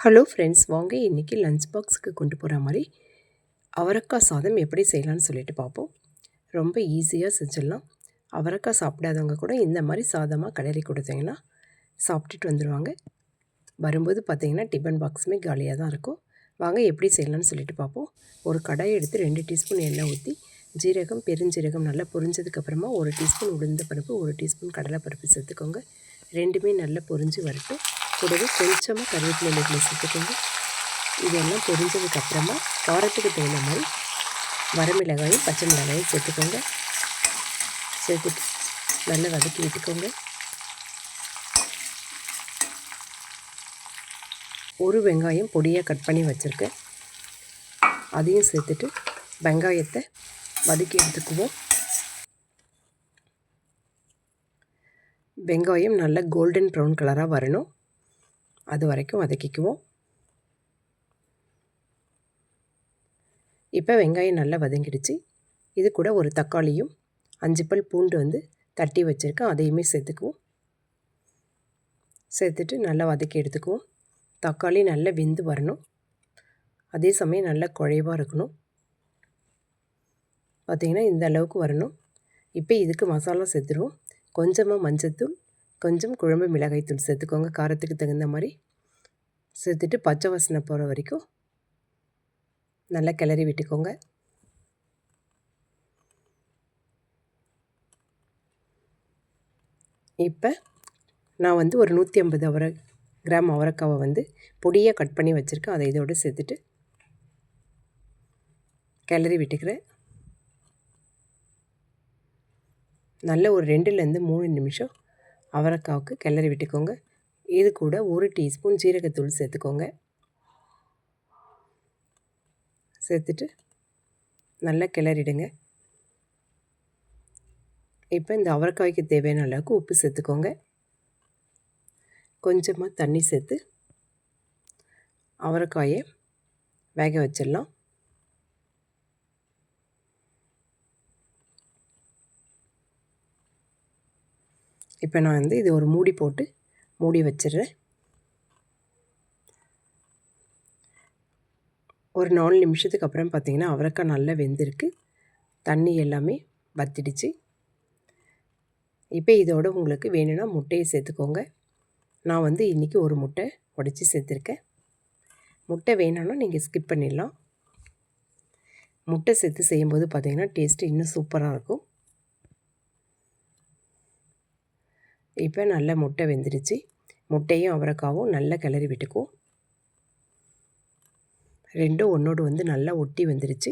Hello friends, வாங்க இன்றைக்கி lunch பாக்ஸுக்கு கொண்டு போகிற மாதிரி அவரைக்காய் சாதம் எப்படி செய்யலான்னு சொல்லிட்டு பார்ப்போம். ரொம்ப ஈஸியாக செஞ்சிடலாம். அவரைக்காய் சாப்பிடாதவங்க கூட இந்த மாதிரி சாதமாக கிளறி கொடுத்தீங்கன்னா சாப்பிட்டுட்டு வந்துடுவாங்க. வரும்போது பார்த்திங்கன்னா டிஃபன் பாக்ஸுமே காலியாக தான் இருக்கும். வாங்க எப்படி செய்யலான்னு சொல்லிட்டு பார்ப்போம். ஒரு கடாயை எடுத்து 2 டீஸ்பூன் எண்ணெய் ஊற்றி ஜீரகம் பெருஞ்சீரகம் நல்லா பொரிஞ்சதுக்கப்புறமா 1 டீஸ்பூன் உளுந்த பருப்பு 1 டீஸ்பூன் கடலைப்பருப்பு சேர்த்துக்கோங்க. ரெண்டுமே நல்லா பொரிஞ்சு வரட்டும். கூடவே கொஞ்சமாக கருவேப்பிலை சேர்த்துக்கோங்க. இதெல்லாம் பொரிஞ்சதுக்கப்புறமா காரத்துக்கு தகுந்த மாதிரி வரமிளகாயும் பச்சை மிளகாயும் சேர்த்துக்கோங்க. சேர்த்துட்டு நல்லா வதக்கி விட்டுக்கோங்க. ஒரு வெங்காயம் பொடியாக கட் பண்ணி வச்சுருக்கேன், அதையும் சேர்த்துட்டு வெங்காயத்தை வதக்கி எடுத்துக்குவோம். வெங்காயம் நல்லா கோல்டன் ப்ரௌன் கலராக வரணும், அது வரைக்கும் வதக்கிக்குவோம். இப்போ வெங்காயம் நல்லா வதங்கிடுச்சு. இது கூட ஒரு தக்காளியும் 5 பல் பூண்டு தட்டி வச்சுருக்கேன், அதையுமே சேர்த்துக்குவோம். சேர்த்துட்டு நல்லா வதக்கி எடுத்துக்குவோம். தக்காளி நல்லா வெந்து வரணும், அதே சமயம் நல்லா குழைவாக இருக்கணும். பார்த்திங்கன்னா இந்த அளவுக்கு வரணும். இப்போ இதுக்கு மசாலா சேர்த்துருவோம். கொஞ்சமாக மஞ்சள்தூள், கொஞ்சம் குழம்பு மிளகாய்த்தூள் சேர்த்துக்கோங்க, காரத்துக்கு தகுந்த மாதிரி. சேர்த்துட்டு பச்சை வாசனை போகிற வரைக்கும் நல்லா கிளறி விட்டுக்கோங்க. இப்போ நான் ஒரு 150 கிராம் அவரைக்காவை பொடியாக கட் பண்ணி வச்சுருக்கேன், அதை இதோடு சேர்த்துட்டு கிளறி விட்டுக்கிறேன். நல்ல ஒரு 2-3 நிமிஷம் அவரைக்காவுக்கு கிளறி விட்டுக்கோங்க. இது கூட 1 டீஸ்பூன் ஜீரகத்தூள் சேர்த்துக்கோங்க. சேர்த்துட்டு நல்லா கிளறிடுங்க. இப்போ இந்த அவரைக்காய்க்கு தேவையான அளவுக்கு உப்பு சேர்த்துக்கோங்க. கொஞ்சமாக தண்ணி சேர்த்து அவரைக்காயை வேக வச்சிடலாம். இப்போ நான் இது ஒரு மூடி போட்டு மூடி வச்சிடுறேன். ஒரு 4 நிமிஷத்துக்கு அப்புறம் பார்த்திங்கன்னா அவரைக்காய் நல்லா வெந்திருக்கு, தண்ணி எல்லாமே வற்றிடுச்சு. இப்போ இதோட உங்களுக்கு வேணும்னா முட்டையை சேர்த்துக்கோங்க. நான் இன்றைக்கி ஒரு முட்டை உடைச்சி சேர்த்துருக்கேன். முட்டை வேணும்னா நீங்கள் ஸ்கிப் பண்ணிடலாம். முட்டை சேர்த்து செய்யும்போது பார்த்திங்கன்னா டேஸ்ட்டு இன்னும் சூப்பராக இருக்கும். இப்போ நல்லா முட்டை வெந்துடுச்சு. முட்டையும் அவரைக்காவும் நல்லா கிளறி விட்டுக்குவோம். ரெண்டும் ஒன்றோடு நல்லா ஒட்டி வந்துடுச்சு.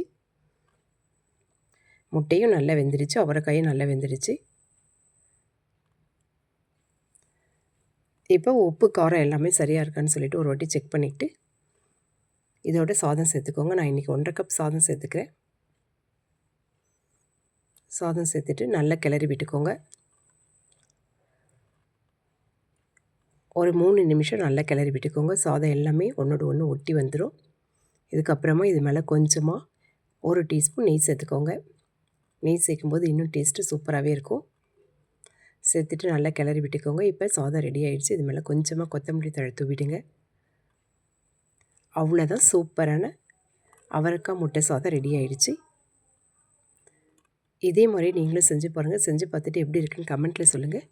முட்டையும் நல்லா வெந்துடுச்சு, அவரைக்காயும் நல்லா வெந்துடுச்சு. இப்போ உப்பு காரம் எல்லாமே சரியாக இருக்கான்னு சொல்லிவிட்டு ஒரு வாட்டி செக் பண்ணிவிட்டு இதோட சாதம் சேர்த்துக்கோங்க. நான் இன்றைக்கி 1.5 கப் சாதம் சேர்த்துக்கிறேன். சாதம் சேர்த்துட்டு நல்லா கிளறி விட்டுக்கோங்க. ஒரு 3 நிமிஷம் நல்லா கிளறி விட்டுக்கோங்க. சாதம் எல்லாமே ஒன்றோடு ஒன்று ஒட்டி வந்துடும். இதுக்கப்புறமா இது மேலே கொஞ்சமாக 1 டீஸ்பூன் நெய் சேர்த்துக்கோங்க. நெய் சேர்க்கும்போது இன்னும் டேஸ்ட்டு சூப்பராகவே இருக்கும். சேர்த்துட்டு நல்லா கிளறி விட்டுக்கோங்க. இப்போ சாதம் ரெடி ஆகிடுச்சு. இது மேலே கொஞ்சமாக கொத்தமல்லி தழை தூவிடுங்க. அவ்வளோதான், சூப்பரான அவரைக்காய் முட்டை சாதம் ரெடி ஆகிடுச்சு. இதே மாதிரி நீங்களும் செஞ்சு பாருங்கள். செஞ்சு பார்த்துட்டு எப்படி இருக்குன்னு கமெண்ட்டில் சொல்லுங்கள்.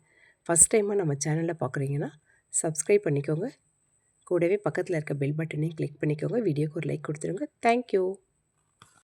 ஃபஸ்ட் டைமாக நம்ம சேனலில் பார்க்குறீங்கன்னா சப்ஸ்கிரைப் பண்ணிக்கோங்க. கூடவே பக்கத்தில் இருக்க பெல் பட்டனையும் கிளிக் பண்ணிக்கோங்க. வீடியோக்கு ஒரு லைக் கொடுத்துருங்க. தேங்க்யூ.